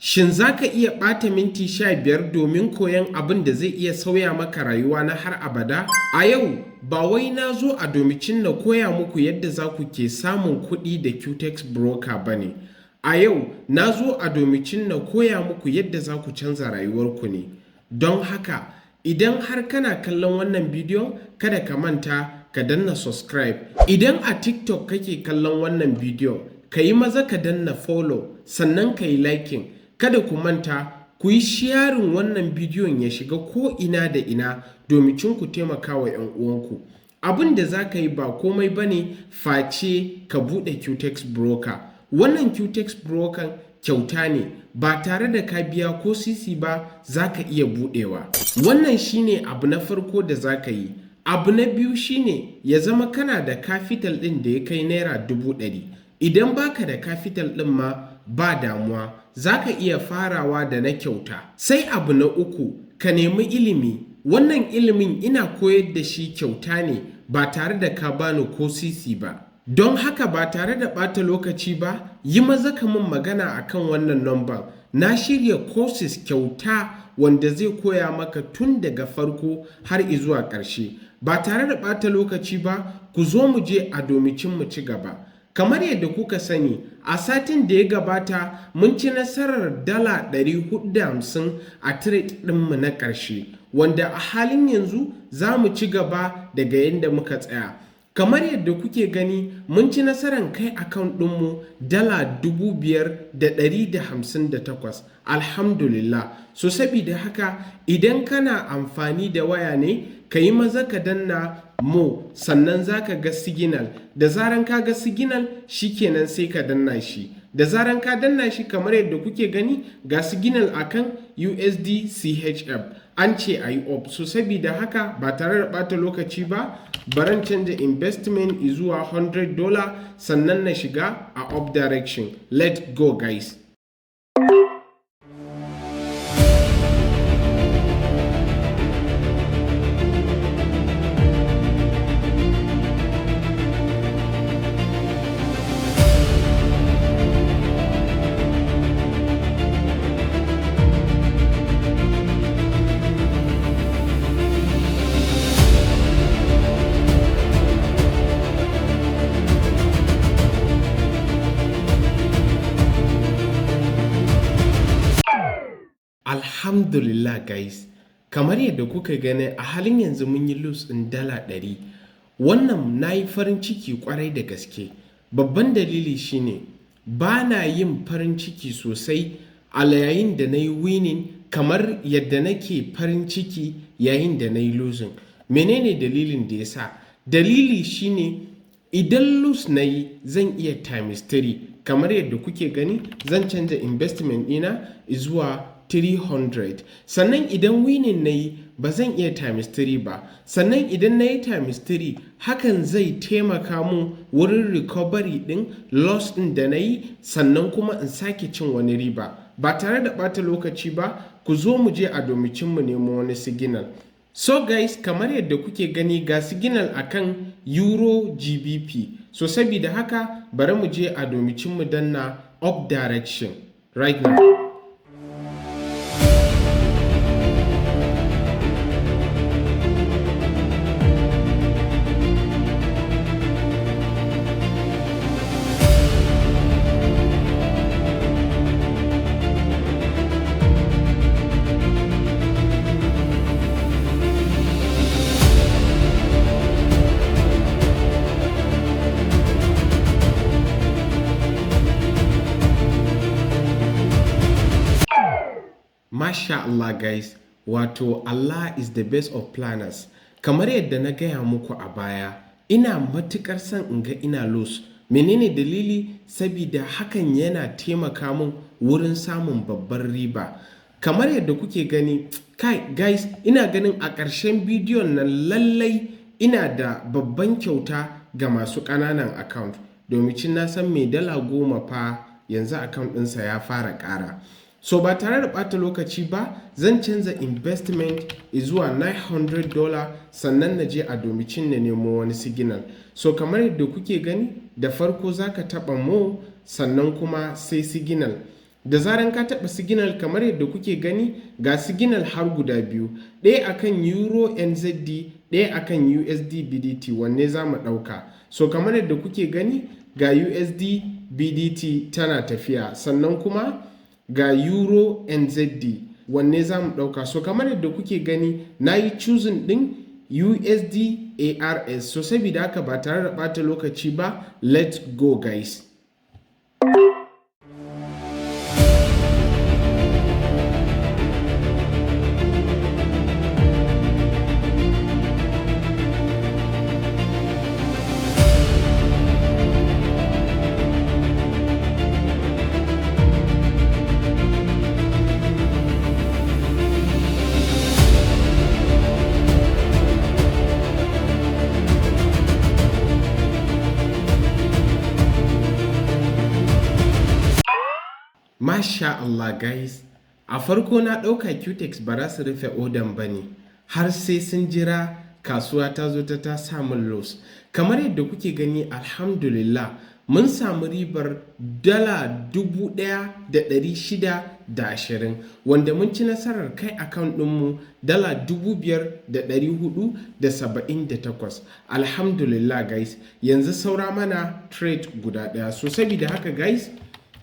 Shin za ka iya ɓata minti 15 domin koyon abin da zai iya sauya maka rayuwa na har abada? A yau, ba wai na zo a domicin na koya muku yadda za ku ke samun kuɗi da Quotex broker ba ne. A yau, na zo a domicin na koya muku yadda za ku canza rayuwarku ne. Don haka, idan har kana kallon wannan bidiyon, kada ka manta ka danna subscribe. Idan a TikTok kake kallon wannan bidiyon, ka yi maza ka danna follow, sannan ka yi liking. Kada ku manta ku yi sharing wannan bidiyon ya shiga ko ina da ina domin ku taimaka wa 'yan uwanku. Abin da za ka yi ba komai ba ne face ka buɗe Quotex broker. Wannan Quotex broker kyauta ne, ba tare da ka biya ko sisi ba za ka iya buɗewa. Wannan shine abu na farko da za ka yi. Abu na biyu shine ya zama kana da capital ɗin da ya kai naira 100,000. Idan baka da capital ɗin ma ba damuwa, za ka iya farawa da na kyauta. Sai abu na uku, ka nemi ilimi. Wannan ilimin ina koyar da shi kyauta ne ba tare da ka bani ko sisi ba. Don haka ba tare da ɓata lokaci ba, yi maza ka min magana akan wannan number. Na shirya courses kyauta wanda zai koya maka tun daga farko har izuwa ƙarshe. Ba tare da ɓata lokaci ba, ku zo mu je a domicin mu ci gaba. Kamar yadda kuka sani, a satin da ya gabata mun ci nasarar dala 450 a trade ɗinmu na ƙarshe, wanda a halin yanzu za mu ci gaba daga yadda muka tsaya. Kamar yadda kuke gani, mun ci nasarar kai account ɗinmu dala 5,158. Alhamdulillah. So sabida haka idan kana amfani da waya ne, ka yi maza ka danna mo, sannan za ka ga signal. Da zaran ka ga signal, shikenan sai ka danna shi. Da zaran ka danna shi kamar yadda kuke gani, ga signal akan USD CHF an ce a yi up. So sabida haka ba tare da ɓata lokaci ba, baran canja investment zuwa $100 sannan na shiga a up direction. Let's go guys. Alhamdulillah guys, kamar yadda kuka gani a halin yanzu mun yi loss ɗin dala 100. Wannan na yi farin ciki kwarai da gaske. Babban dalili shine ba na yin farin ciki sosai a yayin da na yi winning kamar yadda nake farin ciki yayin da na yi losing. Menene dalilin da ya sa? Dalili shine idan loss na yi zan iya times 3. Kamar yadda kuke gani, zan canza investment ɗina zuwa 300. Sannan idan winning na yi ba zan iya times 3 ba. Sannan idan na yi times 3, hakan zai taimaka mun wurin recovery ɗin loss ɗin da na yi, sannan kuma in sake cin wani riba. Ba tare da ɓata lokaci ba, ku zo mu je a domicin mu nemo wani signal. So guys, kamar yadda kuke gani ga signal akan Euro GBP. So sabida haka bari mu je a domicin mu danna up direction right now. Masha Allah guys, wato Allah is the best of planners. Kamar yadda na gaya muku a baya, ina matuƙar son in ga ina loss. Menene dalili? Sabida hakan yana taimaka min wurin samun babbar riba. Kamar yadda kuke gani, kai guys, ina ganin a ƙarshen bidiyon nan lallai ina da babban kyauta ga masu ƙananan account. Domin na san mai dala 10 fa yanzu account ɗinsa ya fara ƙara. So ba tare da ɓata lokaci ba, zan canza investment zuwa $900 sannan na je a domicin na nemo wani signal. So kamar yadda kuke gani, da farko za ka taɓa mo sannan kuma sai signal. da zaran ka taɓa signal kamar yadda kuke gani ga signal har guda biyu, ɗaya akan euro nzd, ɗaya akan usd bdt. Wanne za mu ɗauka? So kamar yadda kuke gani ga usd bdt tana tafiya, sannan kuma ga euro nzd. Wanne za mu ɗauka? So kamar yadda kuke gani na yi choosing ɗin usd ars. So saboda haka ba tare da ɓata lokaci ba, let's go guys. Masha Allah guys, a farko na ɗauka Quotex ba za su rufe odan ba ne har sai sun jira kasuwa ta zo ta samun loss. Kamar yadda kuke gani alhamdulillah mun samu ribar $1,620 wanda mun ci nasarar kai account ɗinmu $5,478. Alhamdulillah guys, yanzu saura mana trade guda ɗaya. So saboda haka guys,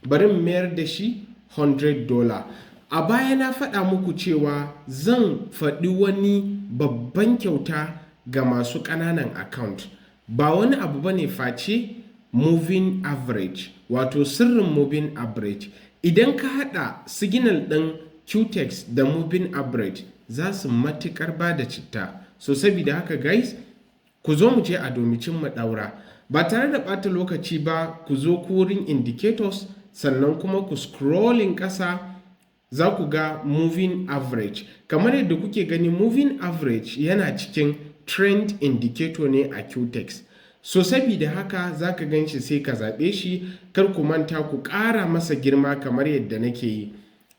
bari mu mayar da shi $100. A baya na faɗa muku cewa zan faɗi wani babban kyauta ga masu ƙananan account. Ba wani abu bane face moving average, wato sirrin moving average. Idan ka haɗa signal ɗin Quotex da moving average za su matuƙar ba da citta. So saboda haka guys, ku zo mu je a domicin mu ɗaura. Ba tare da ɓata lokaci ba, ku zo ku wurin indicators, sannan kuma ku scrolling ƙasa za ku ga moving average. Kamar yadda kuke gani moving average yana cikin trend indicator ne a Quotex. So saboda haka za ka gan shi sai ka zaɓe shi, kar ku manta ku ƙara masa girma kamar yadda nake yi.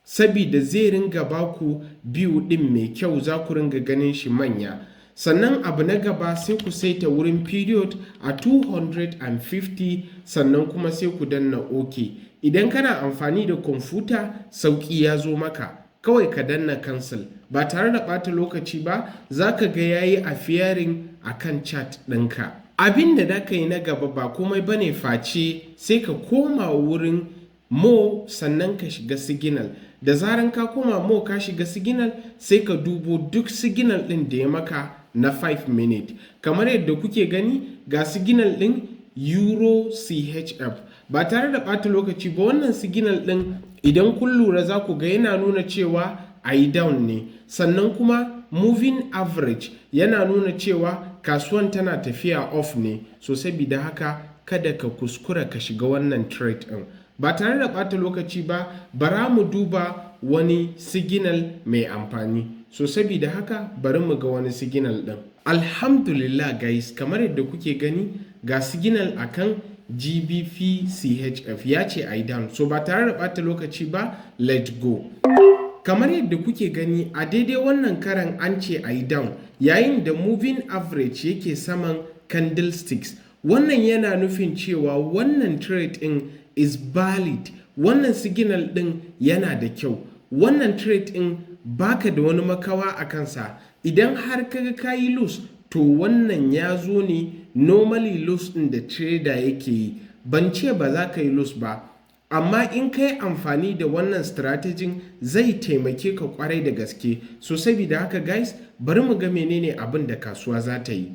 Saboda zai ringa baku biyu ɗin mai kyau, za ku ringa ganin shi manya. Sannan abu na gaba sai ku saita wurin period a 250, sannan kuma sai ku danna OK. Idan kana amfani da kwamfuta sauƙi ya zo maka, kawai ka danna cancel. Ba tare da ɓata lokaci ba, za ka ga yayi appearing a kan chat ɗinka. Abin da ka yi na gaba ba komai bane face sai ka koma wurin mo, sannan ka shiga signal. Da zaran ka koma mo ka shiga signal, sai ka dubo duk signal ɗin da ya maka na 5 minute. Kamar yadda kuke gani ga signal ɗin euro chf. Ba tare da ɓata lokaci ba, wannan signal ɗin idan kun lura za ku ga yana nuna cewa a yi down ne. Sannan kuma moving average yana nuna cewa kasuwan tana tafiya off ne. So saboda haka kada ka kuskura ka shiga wannan trade ɗin. Ba tare da ɓata lokaci ba, bara mu duba wani signal mai amfani. So saboda haka bari mu ga wani signal ɗin. Alhamdulillah guys, kamar yadda kuke gani ga signal akan GBP CHF ya ce I down. So ba tare da ɓata lokaci ba, let's go. Kamar yadda kuke gani a daidai wannan karan an ce I down, yayin da moving average yake saman candlesticks. Wannan yana nufin cewa wannan trade ɗin is valid. Wannan signal ɗin yana da kyau. Wannan trade ɗin baka da wani makawa a kansa. Idan har kaga kayi lose, to wannan ya zo ne normally lose ɗin da trader yake yi. Ban ce ba za ka yi lose ba, amma in ka yi amfani da wannan strategy zai taimake ka kwarai da gaske. So saboda haka guys, bari mu ga menene abin da kasuwa za ta yi.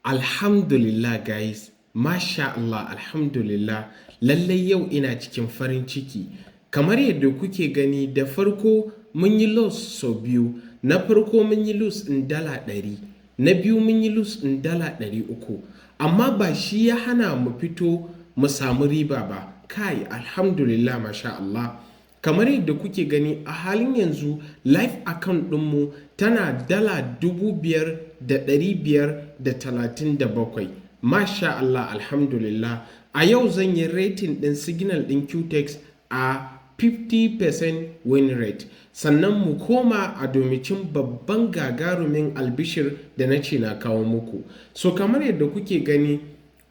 Alhamdulillah guys, masha Allah, alhamdulillah, lallai yau ina cikin farin ciki. Kamar yadda kuke gani, da farko mun yi loss sau biyu. Na farko mun yi loss ɗin $100, na biyu mun yi loss ɗin $300. Amma ba shi ya hana mu fito mu samu riba ba. kai alhamdulillah masha Allah. Kamar yadda kuke gani a halin yanzu live account ɗinmu tana dala 5,537. Masha Allah alhamdulillah. A yau zan yi rating ɗin signal ɗin Quotex a 50% win rate. Sannan mu koma a domicin babban gagarumin albishir da na ce na kawo muku. So kamar yadda kuke gani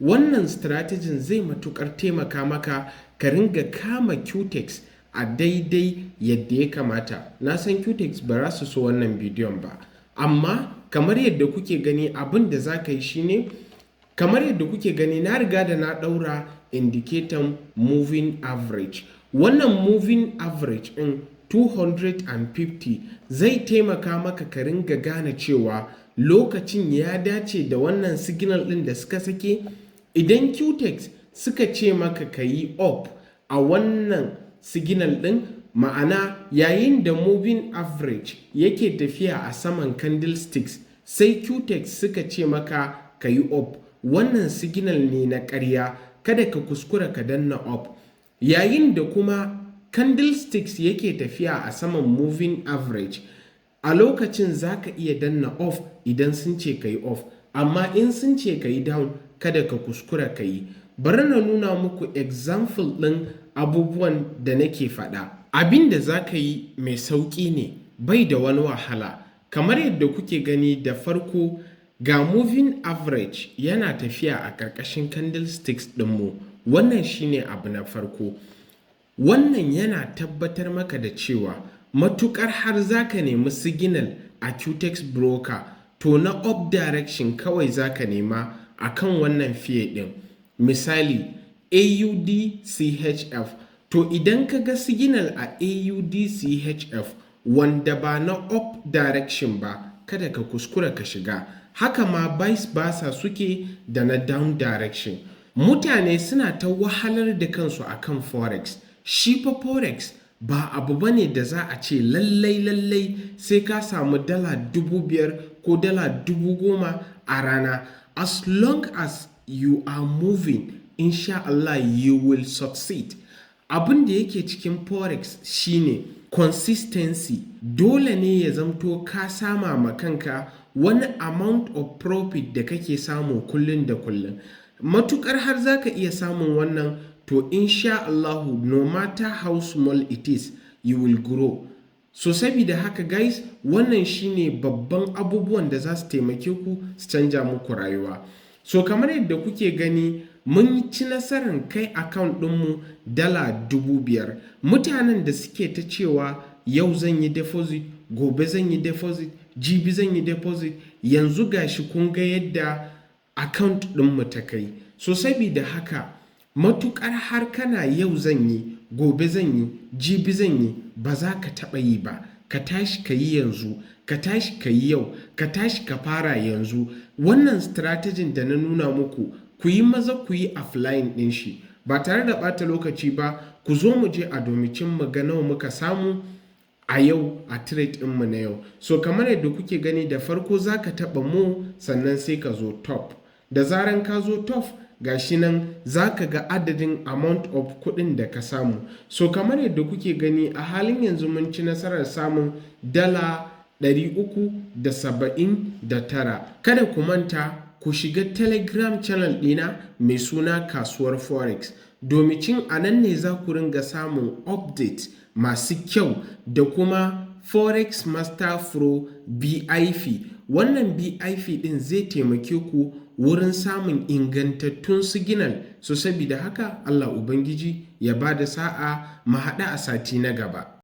wannan strategin zai matukar taimaka maka ka ringa kama Quotex a daidai yadda ya kamata. Na san Quotex ba za su so wannan bidiyon ba, amma kamar yadda kuke gani abin da za ka yi shine, kamar yadda kuke gani na riga da na ɗaura indicator moving average. Wannan moving average ɗin 250 zai taimaka maka ka ringa gane cewa lokacin ya dace da wannan signal ɗin da suka sake. Idan Quotex suka ce maka ka yi up a wannan signal ɗin, ma'ana yayin da moving average yake tafiya a saman candlesticks sai Quotex suka ce maka ka yi up, wannan signal ne na ƙarya, kada ka kuskura ka danna up. Yayin da kuma candlesticks yake tafiya a saman moving average, a lokacin za ka iya danna off idan sun ce ka yi off, amma in sun ce ka yi down kada ka kuskura ka yi. Bari na nuna muku example ɗin abubuwan da nake faɗa. Abin da za ka yi mai sauƙi ne, bai da wani wahala. Kamar yadda kuke gani da farko ga moving average yana tafiya a ƙarƙashin candlesticks ɗinmu. Wannan shine abu na farko. Wannan yana tabbatar maka da cewa matukar har za ka nemi signal a Quotex broker, to na up direction kawai za ka nema a kan wannan fiye ɗin. Misali AUD-CHF, to idan ka ga signal a AUD-CHF wanda ba na up direction ba, kada ka kuskura ka shiga. Haka ma vice versa suke da na down direction. Mutane suna ta wahalar da kansu akan Forex. Shi fa Forex ba abu bane da za a ce lallai sai ka samu dala 5,000 ko dala 10,000 a rana. As long as you are moving, insha Allah you will succeed. Abin da yake cikin Forex shine consistency. Dole ne ya zamto ka sama ma kanka wani amount of profit da kake samu kullun da kullun. Matukar har za ka iya samun wannan, to insha Allahu no matter how small it is, you will grow. So sabida haka guys, wannan shine babban abubuwan da za su taimake ku su canja muku rayuwa. So kamar yadda kuke gani mun ci nasarar kai account ɗinmu dala 5,000. Mutanen da suke ta cewa yau zan yi deposit, gobe zan yi deposit, jibi zan yi deposit, yanzu gashi kun ga yadda account ɗinmu ta kai. So sabida haka matukar har kana yau zan yi, gobe zan yi, jibi zan yi, ba za ka taɓa yi ba. Ka tashi ka yi yanzu, ka tashi ka yi yau, ka tashi ka fara yanzu. Wannan strategin da na nuna muku, ku yi maza ku yi offline ɗin shi ba tare da ɓata lokaci ba. Ku zo mu je a domicin mu ga nawa muka samu a yau a trade ɗinmu na yau. So kamar yadda kuke gani da farko za ka taɓa mu, sannan sai ka zo top. Da zaran ka zo top, gashi nan za ka ga adadin amount of kuɗin da ka samu. So kamar yadda kuke gani a halin yanzu mun ci nasarar samun dala 379. Kada ku manta ku shiga Telegram channel ɗina mai suna Kasuwar Forex, domicin a nan ne za ku ringa samun update masu kyau da kuma Forex Master Pro BIP. Wannan BIP ɗin zai taimake ku wurin samun ingantattun signal. So sabida haka Allah Ubangiji ya ba da sa'a, mu haɗa a sati na gaba.